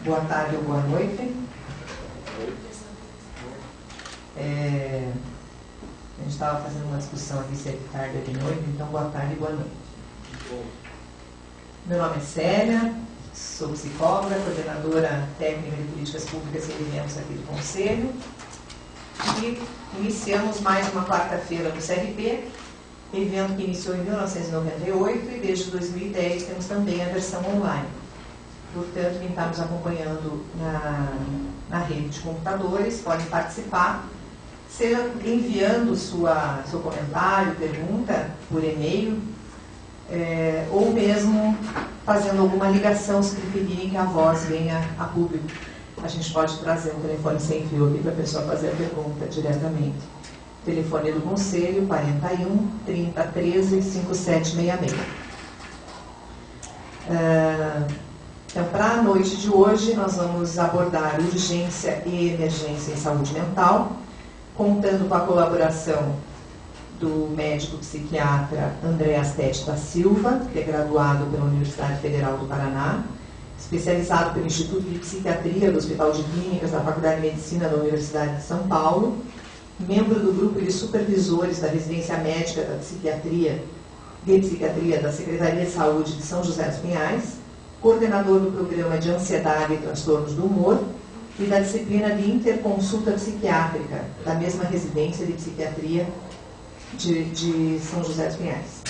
Boa tarde ou boa noite. A gente estava fazendo uma discussão aqui se é de tarde ou de noite, então boa tarde e boa noite. Meu nome é Célia, sou psicóloga, coordenadora técnica de políticas públicas e eventos aqui do Conselho. E iniciamos mais uma quarta-feira no CRP, evento que iniciou em 1998 e desde 2010 temos também a versão online. Portanto, quem está nos acompanhando na rede de computadores pode participar, seja enviando seu comentário, pergunta por e-mail, ou mesmo fazendo alguma ligação, se preferirem que a voz venha a público. A gente pode trazer um telefone sem fio aqui para a pessoa fazer a pergunta diretamente. Telefone do Conselho, 41 30 13 5766. Então, para a noite de hoje, nós vamos abordar urgência e emergência em saúde mental, contando com a colaboração do médico psiquiatra André Astete da Silva, que é graduado pela Universidade Federal do Paraná, especializado pelo Instituto de Psiquiatria do Hospital de Clínicas da Faculdade de Medicina da Universidade de São Paulo, membro do grupo de supervisores da Residência Médica de Psiquiatria da Secretaria de Saúde de São José dos Pinhais, coordenador do programa de ansiedade e transtornos do humor e da disciplina de interconsulta psiquiátrica da mesma residência de psiquiatria de São José dos Pinhais.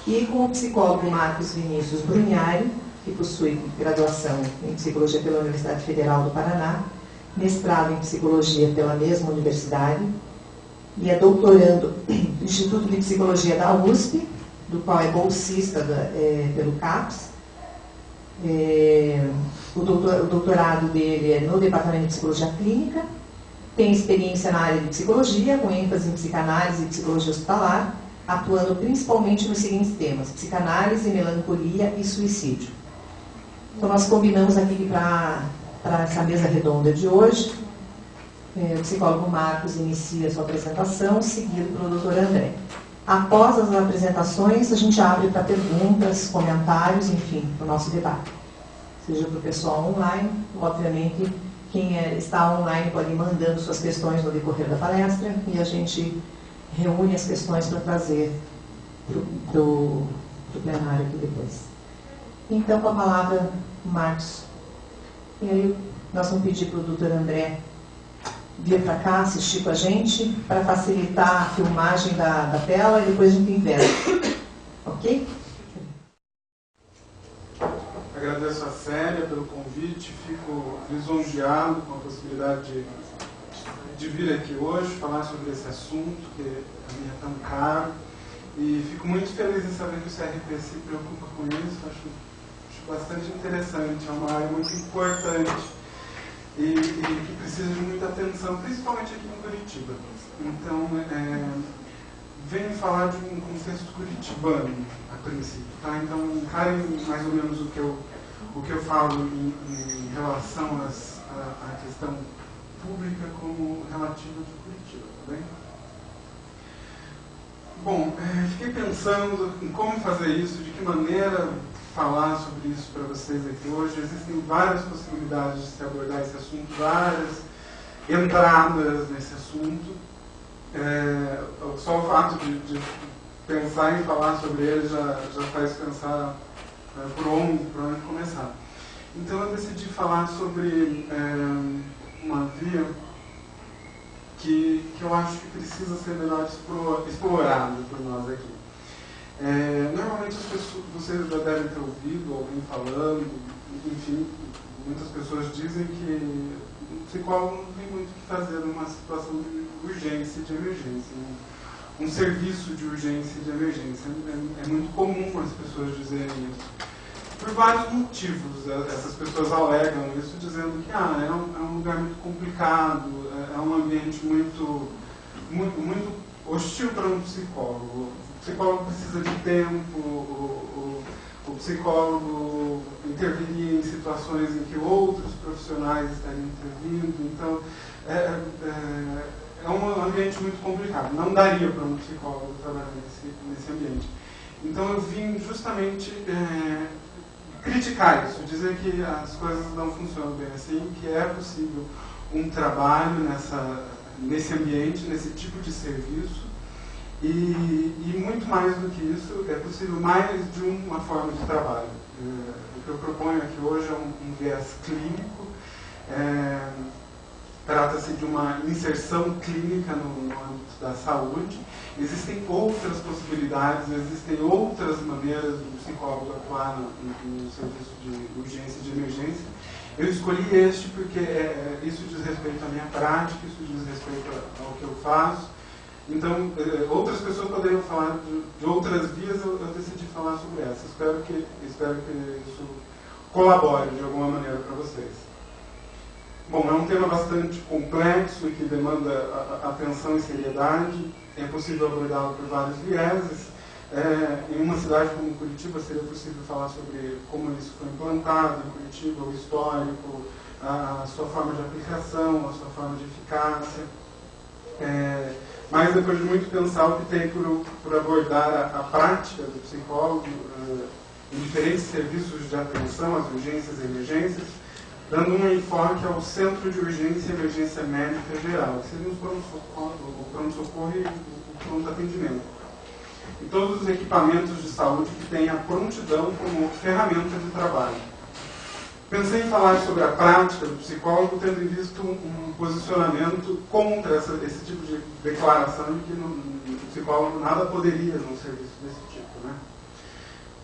E com o psicólogo Marcos Vinícius Bruniari, que possui graduação em psicologia pela Universidade Federal do Paraná, mestrado em psicologia pela mesma universidade e é doutorando do Instituto de Psicologia da USP, do qual é bolsista pelo CAPES. O doutorado dele é no Departamento de Psicologia Clínica, tem experiência na área de psicologia, com ênfase em psicanálise e psicologia hospitalar, atuando principalmente nos seguintes temas: psicanálise, melancolia e suicídio. Então, nós combinamos aqui para essa mesa redonda de hoje, o psicólogo Marcos inicia a sua apresentação, seguido pelo doutor André. Após as apresentações, a gente abre para perguntas, comentários, enfim, para o nosso debate. Seja para o pessoal online, obviamente, quem está online pode ir mandando suas questões no decorrer da palestra e a gente reúne as questões para trazer para o plenário aqui depois. Então, com a palavra, Marcos. E aí, nós vamos pedir para o doutor André vir para cá, assistir com a gente, para facilitar a filmagem da tela e depois a gente inverte. Ok? Agradeço a Célia pelo convite, fico lisonjeado com a possibilidade de vir aqui hoje, falar sobre esse assunto que a mim é tão caro, e fico muito feliz em saber que o CRP se preocupa com isso. Acho bastante interessante, é uma área muito importante e que precisa de muita atenção, principalmente aqui em Curitiba. Então, venho falar de um contexto curitibano, a princípio. Tá? Então, encarem mais ou menos o que eu falo em relação à questão pública como relativa de Curitiba. Tá bem? Bom, fiquei pensando em como fazer isso, de que maneira falar sobre isso para vocês aqui hoje. Existem várias possibilidades de se abordar esse assunto, várias entradas nesse assunto. Só o fato de pensar em falar sobre ele já faz pensar por onde começar. Então eu decidi falar sobre uma via que eu acho que precisa ser melhor explorada por nós aqui. Normalmente as pessoas, vocês já devem ter ouvido alguém falando, enfim, muitas pessoas dizem que o psicólogo não tem muito o que fazer numa situação de urgência e de emergência, um serviço de urgência e de emergência. É muito comum as pessoas dizerem isso. Por vários motivos, essas pessoas alegam isso, dizendo que é um lugar muito complicado, é um ambiente muito hostil para um psicólogo. O psicólogo precisa de tempo, o psicólogo interviria em situações em que outros profissionais estariam intervindo. Então, é um ambiente muito complicado. Não daria para um psicólogo trabalhar nesse ambiente. Então, eu vim justamente criticar isso, dizer que as coisas não funcionam bem assim, que é possível um trabalho nesse ambiente, nesse tipo de serviço, e muito mais do que isso, é possível mais de uma forma de trabalho. O que eu proponho aqui hoje é um viés clínico, trata-se de uma inserção clínica no âmbito da saúde. Existem outras possibilidades, existem outras maneiras do psicólogo atuar no serviço de urgência e de emergência. Eu escolhi este porque isso diz respeito à minha prática, isso diz respeito ao que eu faço. Então, outras pessoas poderiam falar de outras vias, eu decidi falar sobre essa. Espero que isso colabore de alguma maneira para vocês. Bom, é um tema bastante complexo e que demanda atenção e seriedade. É possível abordá-lo por vários vieses. Em uma cidade como Curitiba, seria possível falar sobre como isso foi implantado em Curitiba, o histórico, a sua forma de aplicação, a sua forma de eficácia. Mas depois de muito pensar, optei por abordar a prática do psicólogo em diferentes serviços de atenção às urgências e emergências, dando um enfoque ao Centro de Urgência e Emergência Médica Geral, que seria o pronto-socorro e o pronto-atendimento. E todos os equipamentos de saúde que têm a prontidão como ferramenta de trabalho. Pensei em falar sobre a prática do psicólogo, tendo em vista um posicionamento contra esse tipo de declaração de que o psicólogo nada poderia num serviço desse tipo, né?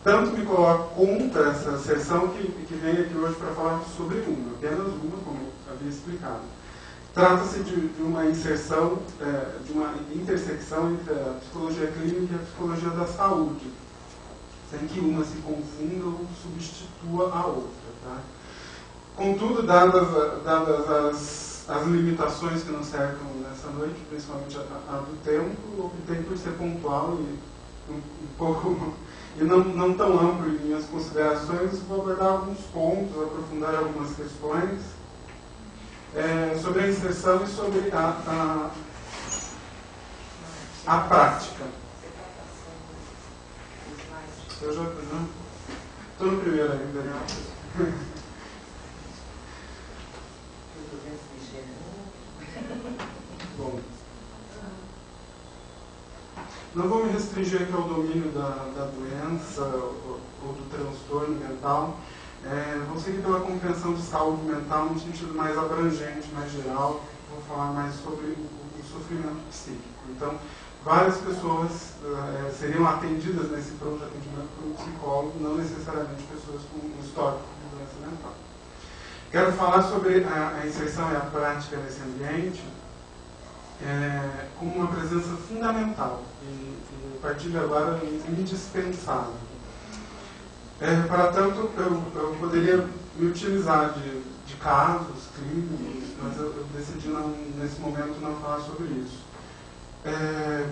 Tanto me coloco contra essa asserção que venho aqui hoje para falar sobre apenas uma, como eu havia explicado. Trata-se de uma inserção, de uma intersecção entre a psicologia clínica e a psicologia da saúde, sem que uma se confunda ou substitua a outra. Tá? Contudo, dadas as limitações que nos cercam nessa noite, principalmente a do tempo, optei por ser pontual e um pouco e não tão amplo em minhas considerações. Vou abordar alguns pontos, aprofundar algumas questões sobre a inserção e sobre a prática. Eu já estou no primeiro ainda, né? Bom, não vou me restringir aqui ao domínio da doença ou do transtorno mental. Vou seguir pela compreensão de saúde mental num sentido mais abrangente, mais geral. Vou falar mais sobre o sofrimento psíquico. Então, várias pessoas seriam atendidas nesse pronto atendimento por um psicólogo, não necessariamente pessoas com um histórico de doença mental. Quero falar sobre a inserção e a prática nesse ambiente como uma presença fundamental e a partir de agora indispensável. Para tanto, eu poderia me utilizar de casos clínicos, mas eu decidi nesse momento não falar sobre isso.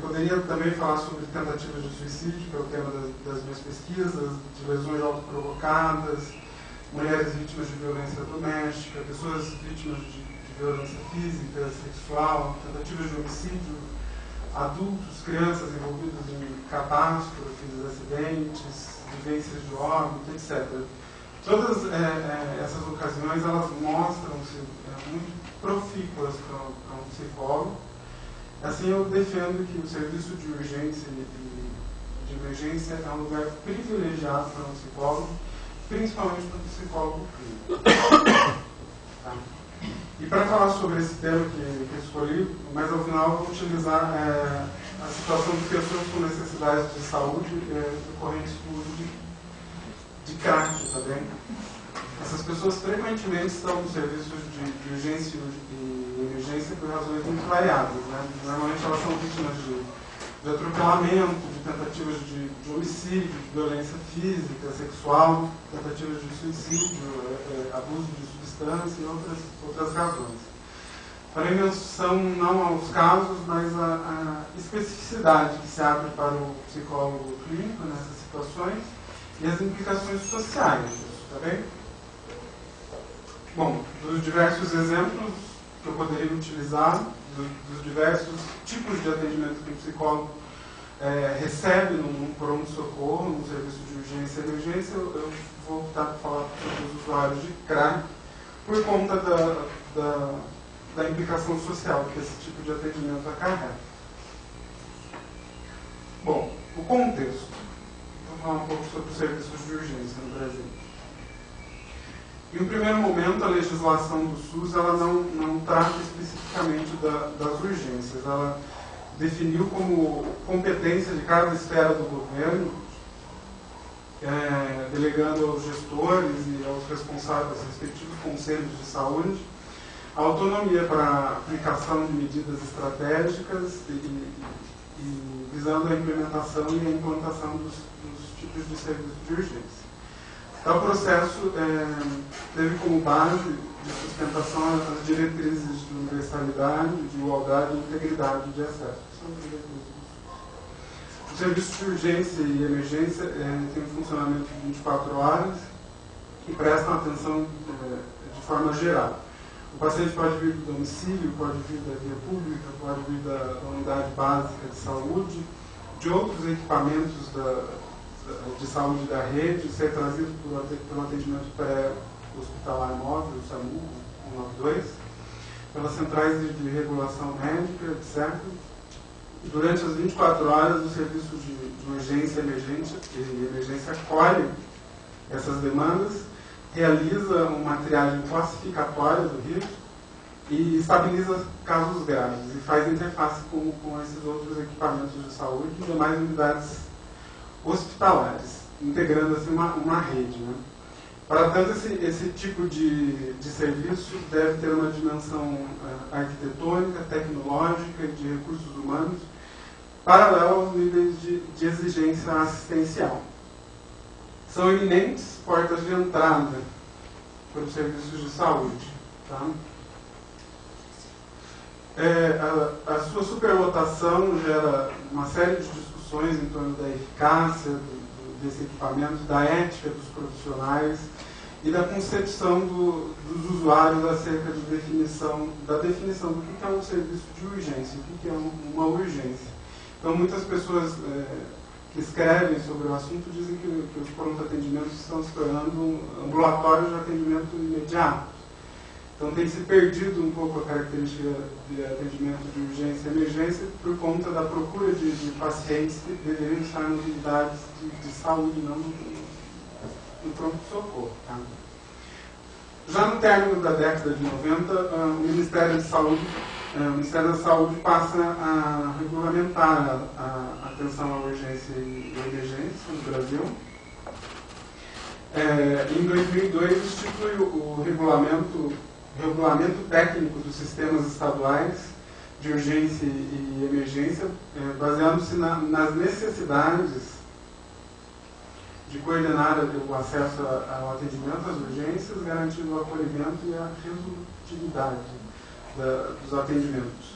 Poderia também falar sobre tentativas de suicídio, que é o tema das minhas pesquisas, de lesões autoprovocadas, mulheres vítimas de violência doméstica, pessoas vítimas de violência física, sexual, tentativas de homicídio, adultos, crianças envolvidos em catástrofes, acidentes, vivências de óbito, etc. Todas essas ocasiões, elas mostram-se muito profícuas para um psicólogo. Assim, eu defendo que o serviço de urgência e de emergência é um lugar privilegiado para um psicólogo, principalmente para um psicólogo clínico. Tá? E para falar sobre esse tema que escolhi, mas ao final eu vou utilizar a situação de pessoas com necessidades de saúde decorrentes do uso de crack, tá bem? Essas pessoas frequentemente estão nos serviços de urgência e emergência por razões muito variadas, né? Normalmente elas são vítimas de atropelamento, de tentativas de homicídio, de violência física, sexual, tentativas de suicídio, abuso de substância e outras razões. Farei menção não aos casos, mas à especificidade que se abre para o psicólogo clínico nessas situações e as implicações sociais disso, tá bem? Bom, dos diversos exemplos que eu poderia utilizar, dos diversos tipos de atendimento que o psicólogo recebe num pronto-socorro, num serviço de urgência e emergência. Eu vou optar por falar sobre os usuários de crack, por conta da implicação social que esse tipo de atendimento acarreta. Bom, o contexto. Vou falar um pouco sobre os serviços de urgência no Brasil. Em um primeiro momento, a legislação do SUS ela não trata especificamente das urgências. Ela definiu como competência de cada esfera do governo, delegando aos gestores e aos responsáveis, respectivos conselhos de saúde, a autonomia para a aplicação de medidas estratégicas e visando a implementação e a implantação dos tipos de serviços de urgência. Tal processo teve como base de sustentação as diretrizes de universalidade, de igualdade e integridade de acesso. São diretrizes. O serviço de urgência e emergência tem um funcionamento de 24 horas e prestam atenção de forma geral. O paciente pode vir do domicílio, pode vir da via pública, pode vir da unidade básica de saúde, de outros equipamentos de saúde da rede, ser trazido pelo atendimento pré-hospitalar móvel, o SAMU 192, pelas centrais de regulação médica, etc. Durante as 24 horas, o serviço de urgência e emergência acolhe essas demandas, realiza uma triagem classificatória do risco e estabiliza casos graves e faz interface com esses outros equipamentos de saúde e demais unidades hospitalares, integrando assim uma rede. Né? Para tanto, esse tipo de serviço deve ter uma dimensão arquitetônica, tecnológica e de recursos humanos, paralela aos níveis de exigência assistencial. São eminentes portas de entrada para os serviços de saúde. Tá? A sua superlotação gera uma série de discussões em torno da eficácia desse equipamento, da ética dos profissionais e da concepção dos usuários acerca da definição do que é um serviço de urgência, o que é uma urgência. Então, muitas pessoas que escrevem sobre o assunto dizem que os pronto-atendimentos estão se tornando ambulatórios de atendimento imediato. Então tem se perdido um pouco a característica de atendimento de urgência e emergência por conta da procura de pacientes que deveriam estar nas unidades de saúde, não no pronto-socorro. Tá? Já no término da década de 90, o Ministério da Saúde passa a regulamentar a atenção à urgência e emergência no Brasil. Em 2002, institui o regulamento técnico dos sistemas estaduais de urgência e emergência, baseando-se nas necessidades de coordenar o acesso ao atendimento às urgências, garantindo o acolhimento e a resolutividade dos atendimentos.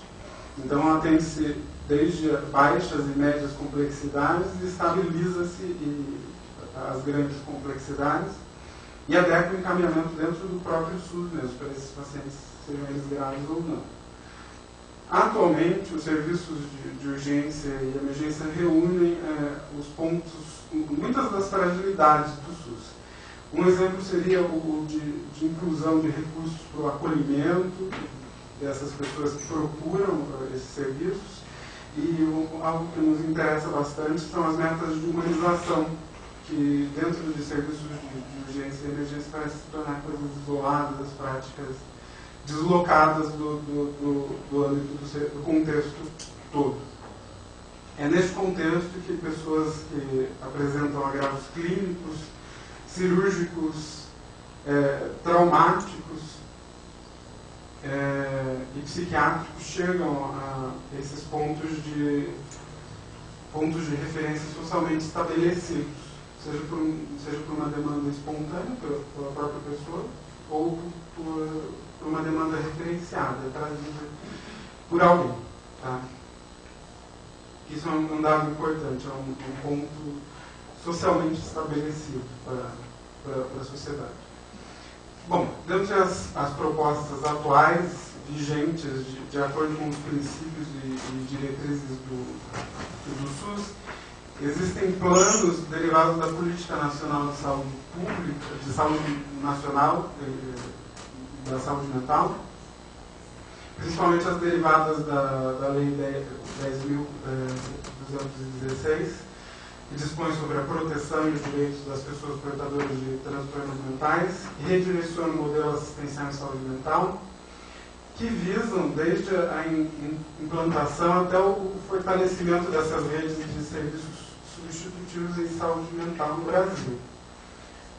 Então, atende-se desde baixas e médias complexidades e estabiliza-se as grandes complexidades e adequa o encaminhamento dentro do próprio SUS mesmo, para esses pacientes, sejam eles graves ou não. Atualmente, os serviços de urgência e emergência reúnem os pontos, muitas das fragilidades do SUS. Um exemplo seria o de inclusão de recursos para o acolhimento dessas pessoas que procuram esses serviços, e algo que nos interessa bastante são as metas de humanização, que dentro de serviços de urgência e emergência parecem se tornar coisas isoladas, práticas deslocadas do âmbito do contexto todo. É nesse contexto que pessoas que apresentam agravos clínicos, cirúrgicos, traumáticos e psiquiátricos chegam a esses pontos de referência socialmente estabelecidos, seja por uma demanda espontânea pela própria pessoa ou por uma demanda referenciada, trazida por alguém. Tá? Isso é um dado importante, é um ponto socialmente estabelecido para a sociedade. Bom, dentre as propostas atuais, vigentes, de acordo com os princípios e diretrizes do SUS, existem planos derivados da Política Nacional de Saúde Pública, de Saúde Nacional, da Saúde Mental, principalmente as derivadas da Lei 10.216, que dispõe sobre a proteção e os direitos das pessoas portadoras de transtornos mentais e redireciona o modelo assistencial em saúde mental, que visam desde a implantação até o fortalecimento dessas redes de serviços substitutivos em saúde mental no Brasil.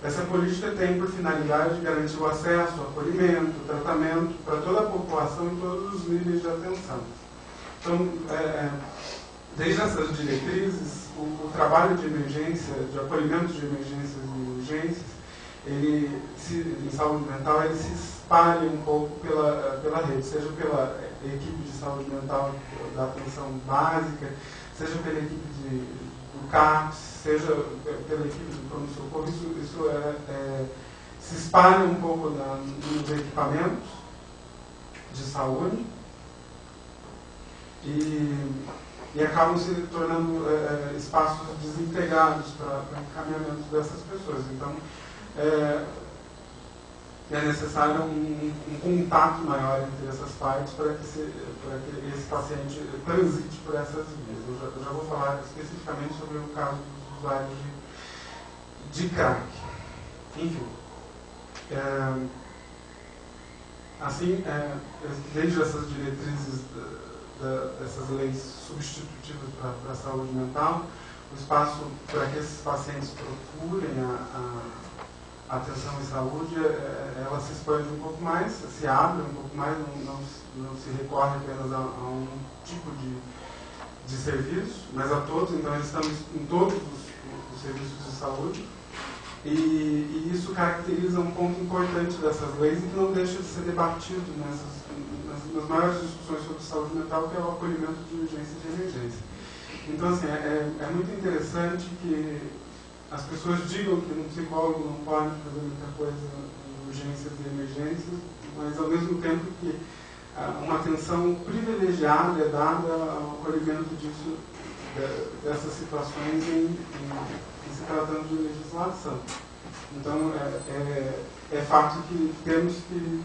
Essa política tem por finalidade garantir o acesso, o acolhimento, o tratamento para toda a população em todos os níveis de atenção. Então, desde essas diretrizes, o trabalho de emergência, de acolhimento de emergências e urgências, em saúde mental, ele se espalha um pouco pela rede, seja pela equipe de saúde mental da atenção básica, seja pela equipe do CAPS, seja pela equipe do pronto-socorro. Isso se espalha um pouco nos equipamentos de saúde e acabam se tornando espaços desintegrados para o encaminhamento dessas pessoas. Então, é necessário um contato maior entre essas partes para que esse paciente transite por essas vias. Eu já vou falar especificamente sobre o caso dos usuários de crack. Enfim, assim, desde essas diretrizes dessas leis substitutivas para a saúde mental, o espaço para que esses pacientes procurem a atenção em saúde, ela se expande um pouco mais, se abre um pouco mais, não se recorre apenas a um tipo de serviço, mas a todos. Então, eles estão em todos os serviços de saúde, e isso caracteriza um ponto importante dessas leis e que não deixa de ser debatido nas maiores discussões sobre saúde mental, que é o acolhimento de urgência e de emergência. Então, assim, é muito interessante que as pessoas digam que um psicólogo não pode fazer muita coisa em urgências e emergências, mas ao mesmo tempo que uma atenção privilegiada é dada ao acolhimento dessas situações em se tratando de legislação. Então, é fato que temos que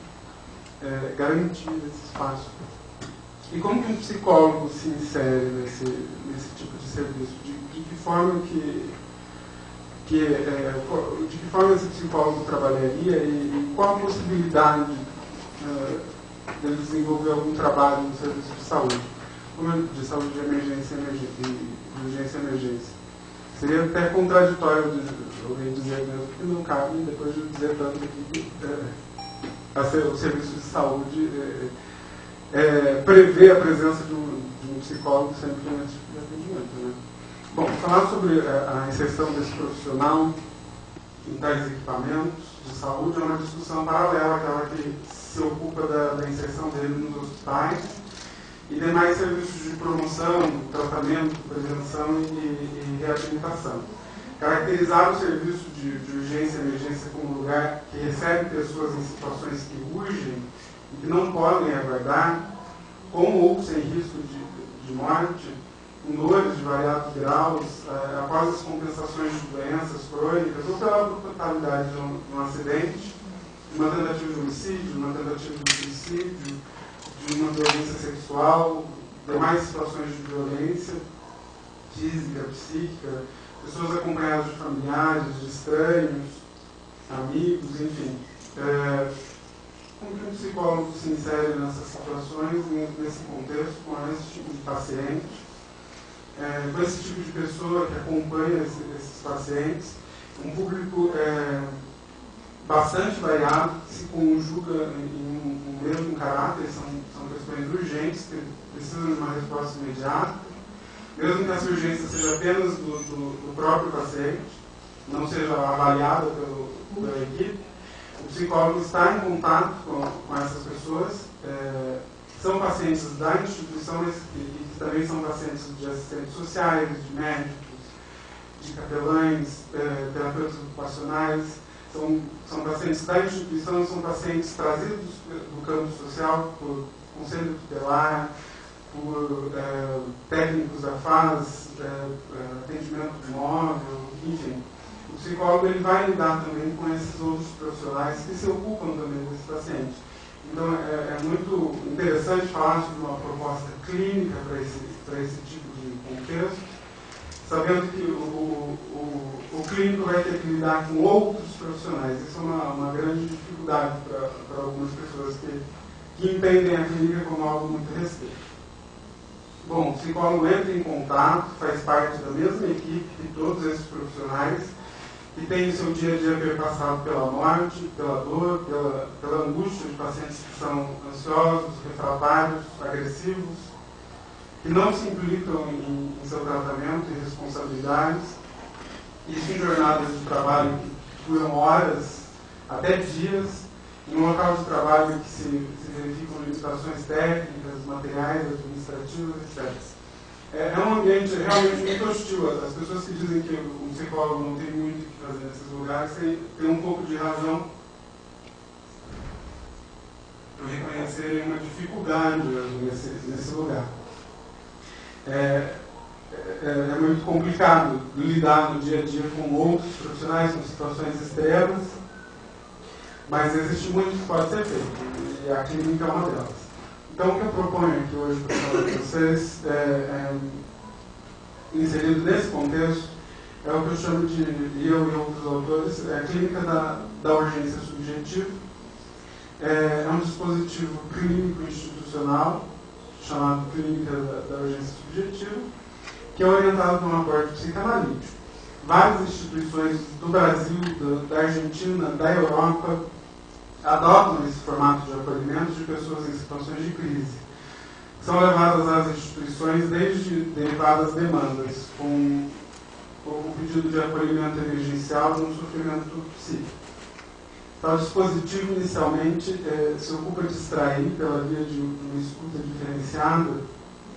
garantir esse espaço. E como que um psicólogo se insere nesse tipo de serviço? De que forma de que forma esse psicólogo trabalharia e qual a possibilidade dele desenvolver algum trabalho no serviço de saúde de emergência e urgência e emergência? Seria até contraditório eu dizer mesmo que não cabe, depois de dizer tanto aqui que o serviço de saúde prevê a presença de um psicólogo sempre nesse tipo de atendimento, né? Bom, falar sobre a inserção desse profissional em tais equipamentos de saúde é uma discussão paralela àquela que se ocupa da inserção dele nos hospitais e demais serviços de promoção, tratamento, prevenção e reabilitação. Caracterizar o serviço de urgência e emergência como lugar que recebe pessoas em situações que urgem e que não podem aguardar, com ou sem risco de morte, com dores de variados graus, após as compensações de doenças crônicas, ou pela brutalidade de um acidente, de uma tentativa de homicídio, de uma tentativa de suicídio, de uma violência sexual, demais situações de violência física, psíquica, pessoas acompanhadas de familiares, de estranhos, amigos, enfim. Como que um psicólogo se insere nessas situações, nesse contexto, com esse tipo de paciente, com esse tipo de pessoa que acompanha esses pacientes, um público bastante variado, que se conjuga em um mesmo caráter, são questões urgentes, que precisam de uma resposta imediata, mesmo que essa urgência seja apenas do próprio paciente, não seja avaliada pela equipe. O psicólogo está em contato com essas pessoas, são pacientes da instituição e que também são pacientes de assistentes sociais, de médicos, de capelães, terapeutas ocupacionais, São pacientes da instituição, são pacientes trazidos do campo social por conselho tutelar, por técnicos da FAS, atendimento móvel, enfim. O psicólogo ele vai lidar também com esses outros profissionais que se ocupam também desse paciente. Então, é muito interessante falar sobre uma proposta clínica para esse tipo de contexto, sabendo que o clínico vai ter que lidar com outros profissionais. Isso é uma grande dificuldade para algumas pessoas que entendem a clínica como algo muito restrito. Bom, o psicólogo entra em contato, faz parte da mesma equipe que todos esses profissionais, que tem seu dia a dia perpassado pela morte, pela dor, pela angústia de pacientes que são ansiosos, refratários, agressivos, que não se implicam em seu tratamento e responsabilidades. Isso em jornadas de trabalho que duram horas, até dias, em um local de trabalho que se verificam limitações técnicas, materiais, administrativas, etc. É um ambiente realmente muito hostil. As pessoas que dizem que um psicólogo não tem muito o que fazer nesses lugares têm um pouco de razão por reconhecerem uma dificuldade nesse lugar. É muito complicado lidar no dia a dia com outros profissionais, com situações extremas, mas existe muito que pode ser feito, e a clínica é uma delas. Então, o que eu proponho aqui hoje para falar com vocês, inserido nesse contexto, é o que eu chamo de, eu e outros autores, a clínica da urgência subjetiva. É um dispositivo clínico institucional, chamado clínica da urgência subjetiva, que é orientado por um aborto psicanalítico. Várias instituições do Brasil, da Argentina, da Europa, adotam esse formato de acolhimento de pessoas em situações de crise. São levadas às instituições desde derivadas demandas, com o pedido de acolhimento emergencial no sofrimento psíquico. Então, o dispositivo, inicialmente, se ocupa de extrair, pela via de uma escuta diferenciada,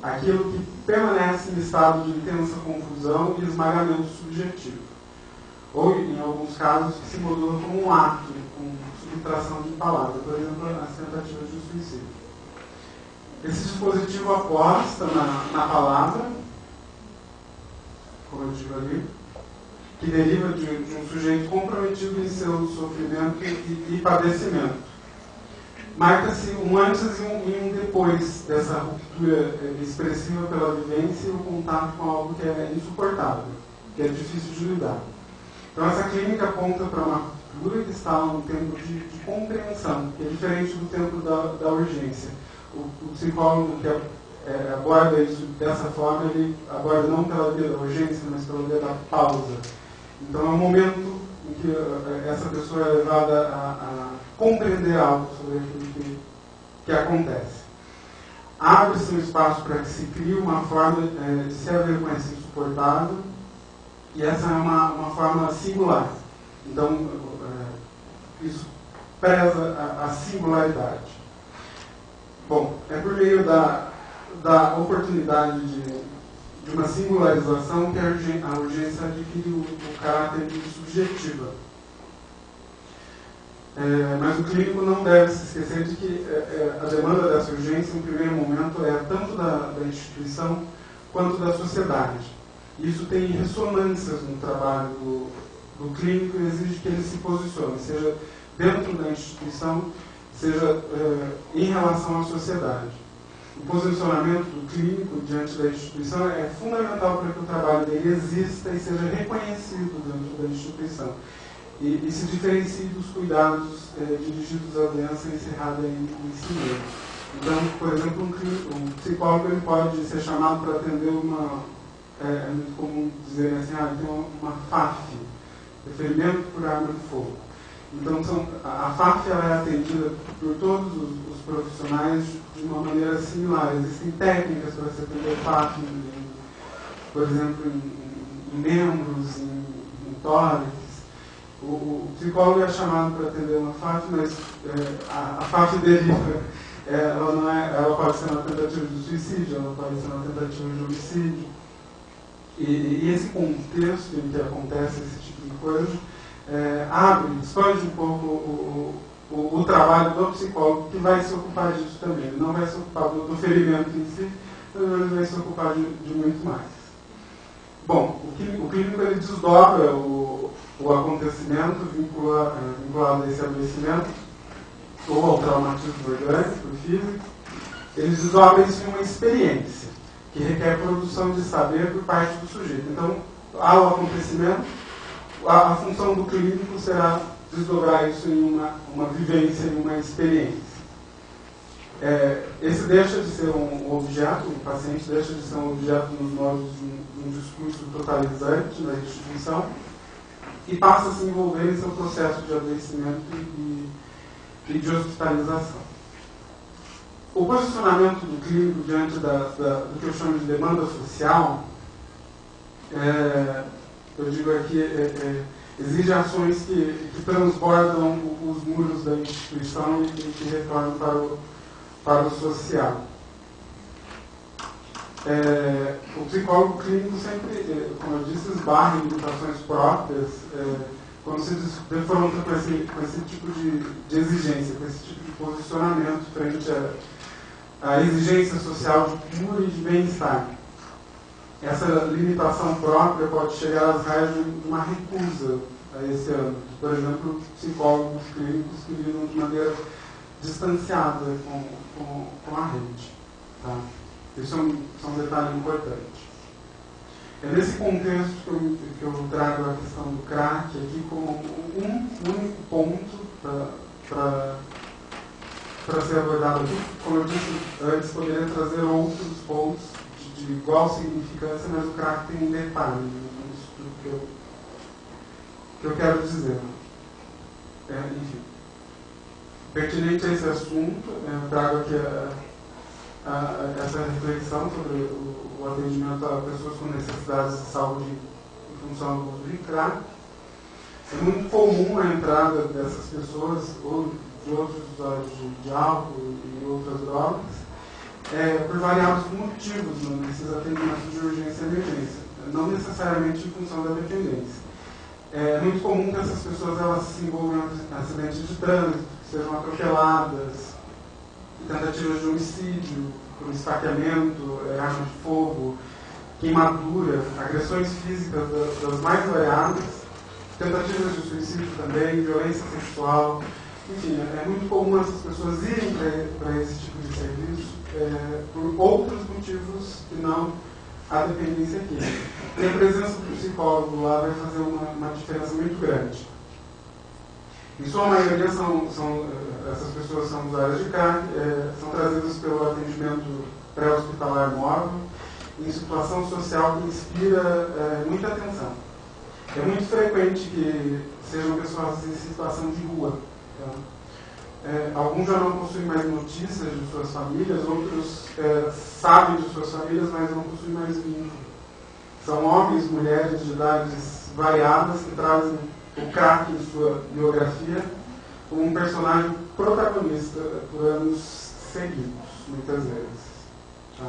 aquilo que permanece em estado de intensa confusão e esmagamento subjetivo. Ou, em alguns casos, que se modula como um ato, com subtração de palavras, por exemplo, as tentativas de suicídio. Esse dispositivo aposta na palavra, como eu digo ali, que deriva de um sujeito comprometido em seu sofrimento e padecimento. Marca-se um antes e um depois dessa ruptura expressiva pela vivência e o contato com algo que é insuportável, que é difícil de lidar. Então, essa clínica aponta para uma ruptura que está num tempo de compreensão, que é diferente do tempo da urgência. O psicólogo que aborda isso dessa forma, ele aborda não pela via da urgência, mas pela via da pausa. Então, é um momento em que essa pessoa é levada a compreender algo sobre aquilo que acontece. Abre-se um espaço para que se crie uma forma de se haver com esse insuportável, e essa é uma forma singular. Então, isso preza a singularidade. Bom, é por meio da oportunidade de uma singularização que a urgência adquire o caráter de subjetiva. Mas o clínico não deve se esquecer de que a demanda dessa urgência, em primeiro momento, é tanto da instituição quanto da sociedade. Isso tem ressonâncias no trabalho do clínico e exige que ele se posicione, seja dentro da instituição, seja em relação à sociedade. O posicionamento do clínico diante da instituição é fundamental para que o trabalho dele exista e seja reconhecido dentro da instituição e se diferencie dos cuidados dirigidos à doença encerrada em si mesmo. Então, por exemplo, um psicólogo ele pode ser chamado para atender é muito comum dizer assim, tem uma FAF, referimento por arma de fogo. Então, a FAF ela é atendida por todos os profissionais de uma maneira similar. Existem técnicas para se atender FAF, por exemplo, em membros, em tórax. O psicólogo é chamado para atender uma FAF, mas a FAF deriva. Ela pode ser uma tentativa de suicídio, ela pode ser uma tentativa de homicídio. E esse contexto em que acontece esse tipo de coisa abre, expande um pouco o trabalho do psicólogo, que vai se ocupar disso também. Ele não vai se ocupar do ferimento em si, ele vai se ocupar de muito mais. Bom, o clínico ele desdobra o acontecimento vinculado a esse adoecimento ou ao traumatismo orgânico, físico. Ele desdobra isso em uma experiência, que requer produção de saber por parte do sujeito. Então, ao acontecimento, a função do clínico será desdobrar isso em uma vivência, em uma experiência. Esse deixa de ser um objeto, o paciente deixa de ser um objeto nos moldes de um discurso totalizante da instituição e passa a se envolver em seu processo de adoecimento e de hospitalização. O posicionamento do clínico diante do que eu chamo de demanda social, eu digo aqui, exige ações que transbordam os muros da instituição e que retornam para o social. O psicólogo clínico sempre, como eu disse, esbarra em limitações próprias quando se defronta com esse tipo de exigência, com esse tipo de posicionamento frente à exigência social de cura e de bem-estar. Essa limitação própria pode chegar às raias de uma recusa a esse âmbito. Por exemplo, psicólogos clínicos que lidam de maneira distanciada com a rede. Tá? Isso é um detalhe importante. É nesse contexto que eu trago a questão do crack aqui como um único ponto para ser abordado aqui. Como eu disse antes, poderia trazer outros pontos de igual significância, mas o crack tem um detalhe nisso tudo que eu quero dizer. Enfim. Pertinente a esse assunto, eu trago aqui essa reflexão sobre o atendimento a pessoas com necessidades de saúde em função do uso de crack. É muito comum a entrada dessas pessoas, ou de outros usuários de álcool e outras drogas, por variados motivos nesses atendimentos de urgência e emergência, não necessariamente em função da dependência. É muito comum que essas pessoas elas se envolvam em acidentes de trânsito, sejam atropeladas, tentativas de homicídio, por esfaqueamento, arma de fogo, queimadura, agressões físicas das mais variadas, tentativas de suicídio também, violência sexual. Enfim, é muito comum essas pessoas irem para esse tipo de serviço por outros motivos que não a dependência química. E a presença do psicólogo lá vai fazer uma diferença muito grande. Em sua maioria, essas pessoas são usuárias de crack, são trazidas pelo atendimento pré-hospitalar móvel, em situação social que inspira muita atenção. É muito frequente que sejam pessoas em situação de rua. Então, alguns já não possuem mais notícias de suas famílias, outros sabem de suas famílias, mas não possuem mais vínculo. São homens, mulheres de idades variadas que trazem o crack em sua biografia como um personagem protagonista por anos seguidos, muitas vezes. Tá?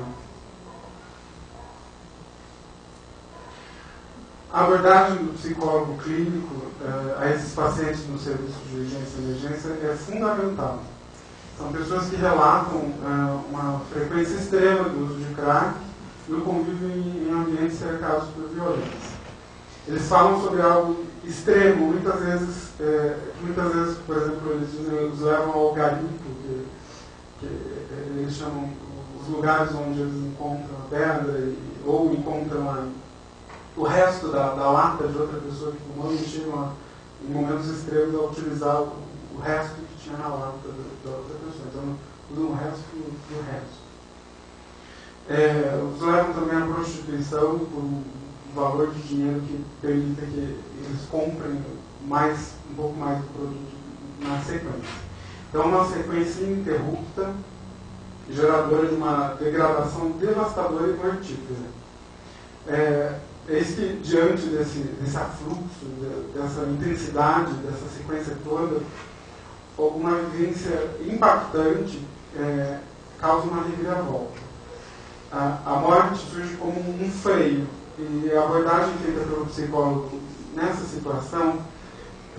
A abordagem do psicólogo clínico a esses pacientes no serviço de urgência e emergência é fundamental. São pessoas que relatam uma frequência extrema do uso de crack e o convívio em ambientes cercados por violência. Eles falam sobre algo extremo, muitas vezes, por exemplo, eles os levam ao garimpo, que eles chamam os lugares onde eles encontram a pedra ou encontram o resto da lata de outra pessoa que fumou, e chegam em momentos extremos a utilizar o resto que tinha na lata da outra pessoa. Então, usam o resto do resto. Os levam também à prostituição por um valor de dinheiro que permita que eles comprem um pouco mais do produto na sequência. Então, uma sequência ininterrupta, geradora de uma degradação devastadora e mortífera. Eis que, diante desse afluxo, dessa intensidade, dessa sequência toda, alguma vivência impactante causa uma reviravolta. A morte surge como um freio, e a abordagem feita pelo psicólogo nessa situação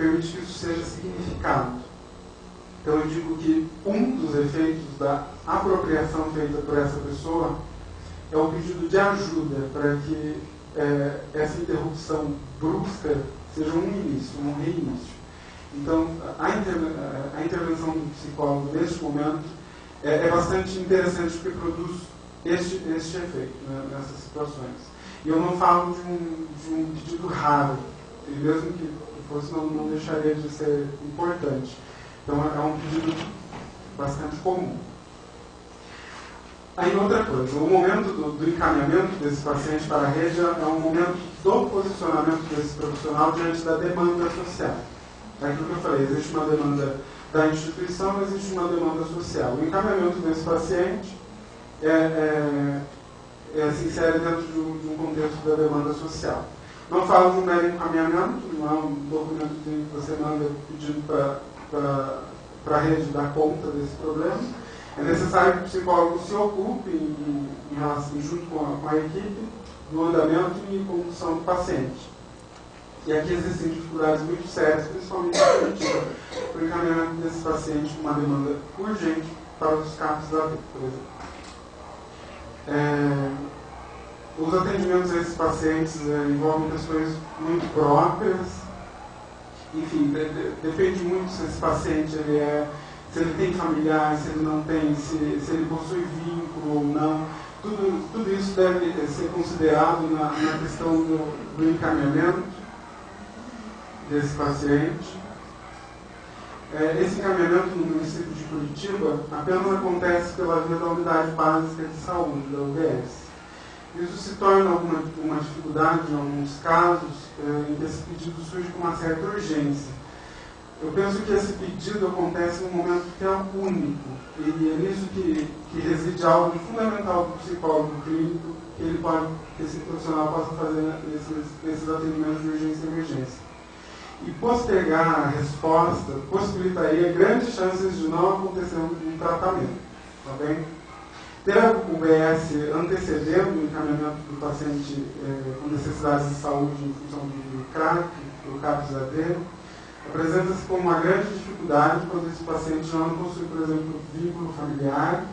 permite que isso seja significado. Então eu digo que um dos efeitos da apropriação feita por essa pessoa é o pedido de ajuda para que essa interrupção brusca seja um início, um reinício. Então a intervenção do psicólogo neste momento é bastante interessante porque produz este efeito, né, nessas situações. E eu não falo de um pedido raro, e mesmo que fosse, não deixaria de ser importante. Então é um pedido bastante comum. Aí outra coisa, o momento do encaminhamento desse paciente para a rede é um momento do posicionamento desse profissional diante da demanda social. É aquilo que eu falei, existe uma demanda da instituição, existe uma demanda social. O encaminhamento desse paciente se insere dentro de um contexto da demanda social. Não falo de um mero encaminhamento, não é um documento que você manda pedindo para a rede dar conta desse problema. É necessário que o psicólogo se ocupe, junto com a equipe, do andamento e condução do paciente. E aqui existem dificuldades muito sérias, principalmente para o encaminhamento desse paciente com uma demanda urgente para os CAPs da vida, por exemplo. Os atendimentos a esses pacientes envolvem questões muito próprias. Enfim, depende muito se esse paciente se ele tem familiar, se ele não tem, se ele possui vínculo ou não. Tudo isso deve ser considerado na questão do encaminhamento desse paciente. Esse encaminhamento no município de Curitiba apenas acontece pela via da Unidade Básica de Saúde, da UBS. Isso se torna uma dificuldade em alguns casos, em que esse pedido surge com uma certa urgência. Eu penso que esse pedido acontece num momento que é único, e é nisso que reside algo fundamental do psicólogo clínico que esse profissional possa fazer nesses atendimentos de urgência e emergência. E postergar a resposta possibilitaria grandes chances de não acontecer um tratamento. Tá bem? Ter a UBS antecedendo o encaminhamento do paciente com necessidades de saúde em função do CRAC, do CAPS-AD, apresenta-se como uma grande dificuldade quando esse paciente já não possui, por exemplo, vínculo familiar.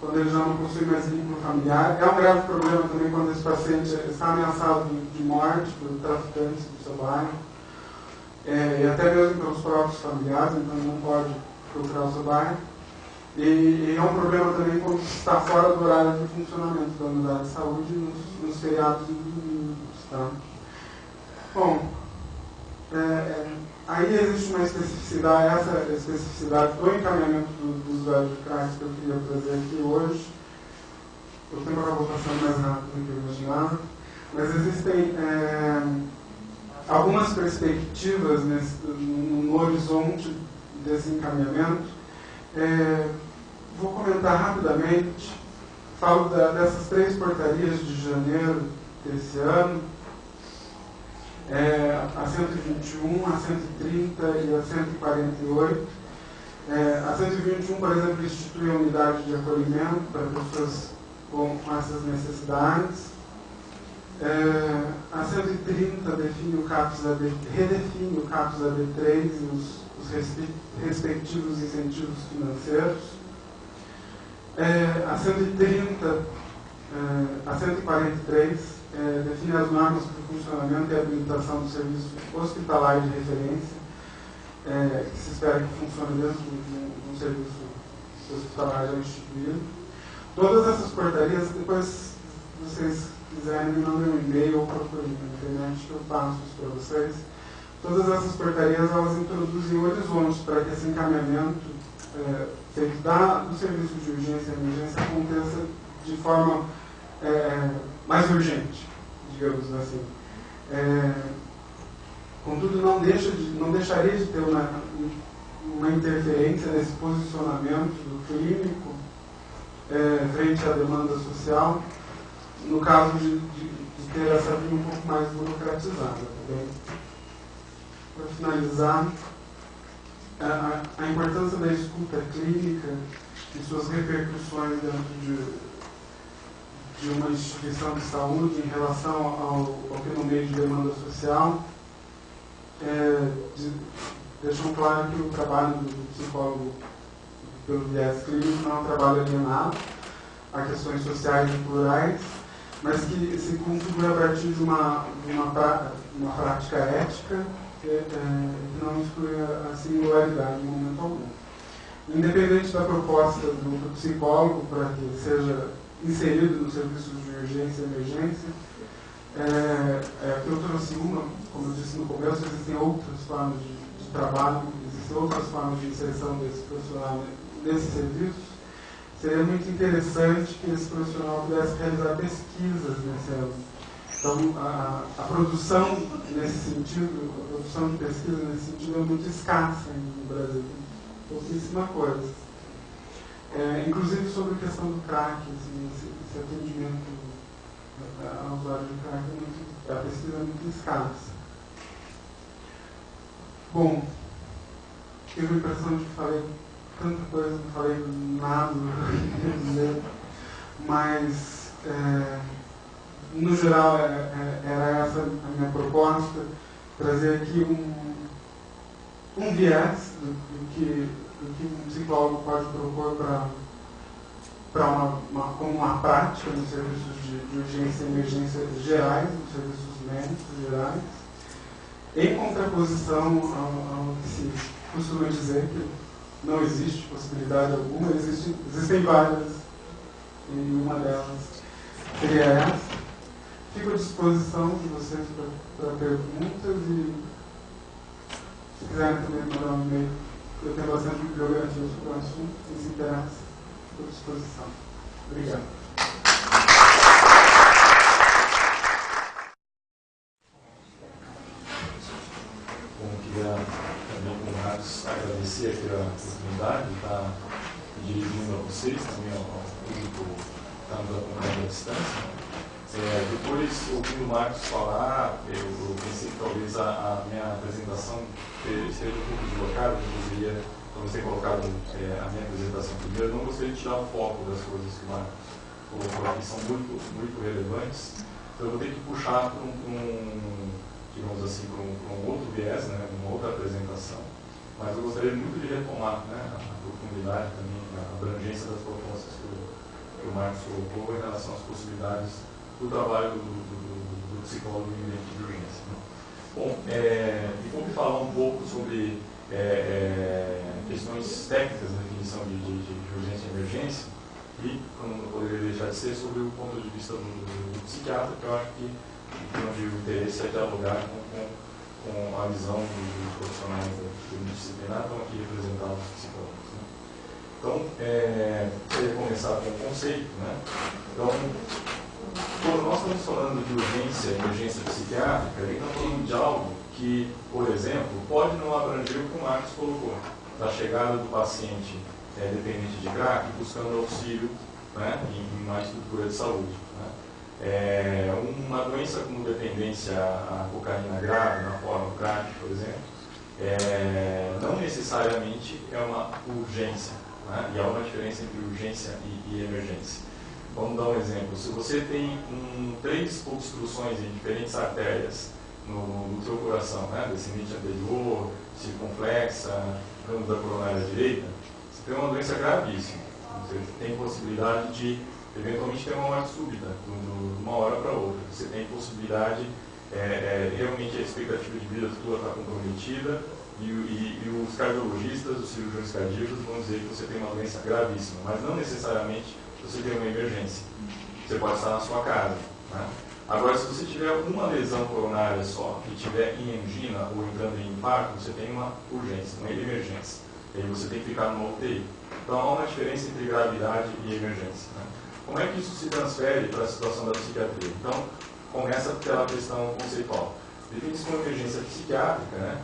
Quando ele já não possui mais vínculo familiar. É um grave problema também quando esse paciente está ameaçado de morte por traficantes do seu bairro, e até mesmo pelos próprios familiares, então não pode procurar o seu bairro. E é um problema também quando está fora do horário de funcionamento da unidade de saúde nos feriados e domingos. Tá? Bom, aí existe uma especificidade, essa especificidade do encaminhamento do usuário de CRAC que eu queria trazer aqui hoje. O tempo acabou passando mais rápido do que eu imaginava, mas existem algumas perspectivas no horizonte desse encaminhamento. Vou comentar rapidamente, falo dessas 3 portarias de janeiro desse ano, a 121, a 130 e a 148. A 121, por exemplo, institui a unidade de acolhimento para pessoas com essas necessidades. A 130 redefine o CAPS-AD3 e os respectivos incentivos financeiros. A 130, a 143 define as normas para o funcionamento e habilitação do serviço hospitalar de referência, que se espera que funcione dentro de um serviço hospitalar já instituído. Todas essas portarias, depois, se vocês quiserem, me mandem um e-mail ou procurem na internet que eu passo isso para vocês. Todas essas portarias, elas introduzem horizontes para que esse encaminhamento feito do serviço de urgência e emergência aconteça de forma mais urgente, digamos assim. Contudo, não deixaria de ter uma interferência nesse posicionamento do clínico frente à demanda social, no caso de ter essa via um pouco mais burocratizada. Também. Para finalizar, a importância da escuta clínica e suas repercussões dentro de uma instituição de saúde em relação ao que no meio de demanda social. deixam claro que o trabalho do psicólogo pelo viés clínico não é um trabalho alienado a questões sociais e plurais, mas que se configura a partir de uma prática ética que não exclui a singularidade em momento algum. Independente da proposta do psicólogo para que seja inserido nos serviços de urgência e emergência, eu trouxe uma, como eu disse no começo, existem outras formas de trabalho, existem outras formas de inserção desse profissional nesses serviços. Seria muito interessante que esse profissional pudesse realizar pesquisas nesse âmbito. Então, a produção nesse sentido, a produção de pesquisa nesse sentido é muito escassa no Brasil. Pouquíssima coisa. Inclusive sobre a questão do crack, esse atendimento ao usuário de crack, a pesquisa é muito escassa. Bom, tive a impressão de que falei tanta coisa, não falei nada, dizer, mas no geral era essa a minha proposta, trazer aqui um viés do que um psicólogo pode propor como uma prática nos serviços de urgência e emergência gerais, nos serviços médicos gerais, em contraposição ao que se costuma dizer que não existe possibilidade alguma, existem várias, e uma delas seria essa. Fico à disposição de vocês para perguntas e, se quiserem também mandar um e-mail, eu tenho bastante bibliografia sobre o assunto, quem se interessa, estou à disposição. Obrigado. Bom, queria também, com o Marcos, agradecer aqui a oportunidade de estar dirigindo a vocês, também ao público que está nos acompanhando à distância. Depois, ouvindo o Marcos falar, eu pensei que talvez a minha apresentação seja um pouco deslocada, eu deveria, como ter colocado a minha apresentação primeiro, eu não gostaria de tirar o foco das coisas que o Marcos colocou aqui, são muito, muito relevantes, então eu vou ter que puxar para digamos assim, para um outro viés, né, uma outra apresentação, mas eu gostaria muito de retomar, né, a profundidade também, a abrangência das propostas que o Marcos colocou em relação às possibilidades do trabalho do psicólogo em ambiente de urgência. Né? Bom, e vou falar um pouco sobre questões técnicas da definição de urgência e emergência e, como não poderia deixar de ser, sobre o ponto de vista do psiquiatra, que eu acho que onde o interesse é dialogar com a visão dos profissionais do multidisciplinar, estão aqui representados os psicólogos. Né? Então, eu ia começar com o conceito. Né? Então, quando nós estamos falando de urgência e emergência psiquiátrica, a gente está falando de algo que, por exemplo, pode não abranger o que o Marcos colocou, da chegada do paciente dependente de crack buscando auxílio, né, em uma estrutura de saúde. Né. Uma doença como dependência à cocaína grave, na forma do crack, por exemplo, não necessariamente é uma urgência, né, e há uma diferença entre urgência e emergência. Vamos dar um exemplo. Se você tem 3 obstruções em diferentes artérias no seu coração, né, descendente anterior, circunflexa, ramo da coronária direita, você tem uma doença gravíssima. Você tem possibilidade de, eventualmente, ter uma morte súbita, de uma hora para outra. Você tem possibilidade, realmente a expectativa de vida tua está comprometida e os cardiologistas, os cirurgiões cardíacos vão dizer que você tem uma doença gravíssima, mas não necessariamente você tem uma emergência. Você pode estar na sua casa. Né? Agora, se você tiver uma lesão coronária só e tiver em angina ou entrando em infarto, você tem uma urgência, uma emergência. E aí você tem que ficar numa UTI. Então, há uma diferença entre gravidade e emergência. Né? Como é que isso se transfere para a situação da psiquiatria? Então, começa pela questão conceitual. Define-se como emergência psiquiátrica, né?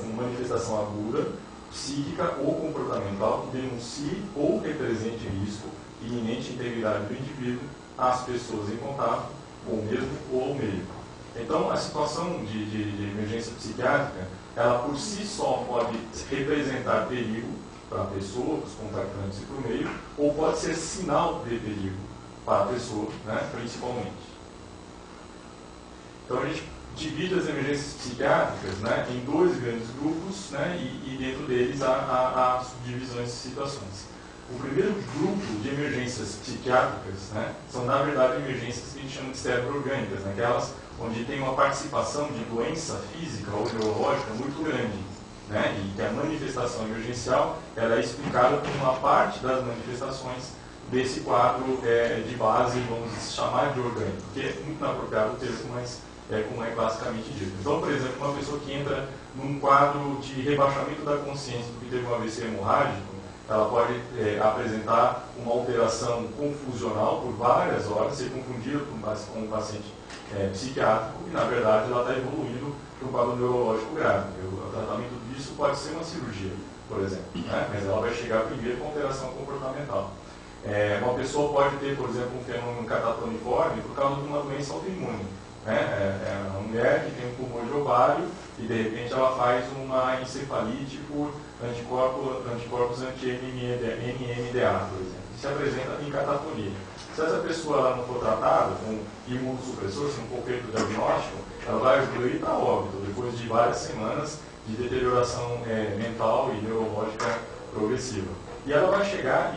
Uma manifestação aguda, psíquica ou comportamental que denuncie ou represente risco e iminente integridade do indivíduo às pessoas em contato, ou mesmo ou ao meio. Então, a situação de emergência psiquiátrica, ela por si só pode representar perigo para a pessoa, para os contactantes e para o meio, ou pode ser sinal de perigo para a pessoa, né, principalmente. Então, a gente divide as emergências psiquiátricas, né, em dois grandes grupos, né, e dentro deles há subdivisões de situações. O primeiro grupo de emergências psiquiátricas, né, são, na verdade, emergências que a gente chama de cerebro-orgânicas, né, aquelas onde tem uma participação de doença física ou neurológica muito grande, né, e que a manifestação emergencial ela é explicada por uma parte das manifestações desse quadro de base, vamos chamar de orgânico, que é muito inapropriado o termo, mas como é classicamente dito. Então, por exemplo, uma pessoa que entra num quadro de rebaixamento da consciência porque teve um AVC hemorrágico, ela pode apresentar uma alteração confusional por várias horas, ser confundida com um paciente psiquiátrico, e na verdade ela está evoluindo para um quadro neurológico grave. O tratamento disso pode ser uma cirurgia, por exemplo, né? Mas ela vai chegar primeiro com alteração comportamental. Uma pessoa pode ter, por exemplo, um fenômeno catatoniforme por causa de uma doença autoimune. É uma mulher que tem um tumor de ovário e de repente ela faz uma encefalite por anticorpos anti-NMDA, por exemplo, e se apresenta em catatonia. Se essa pessoa ela não for tratada com imunossupressor, sem qualquer diagnóstico, ela vai evoluir para óbito depois de várias semanas de deterioração mental e neurológica progressiva. E ela vai chegar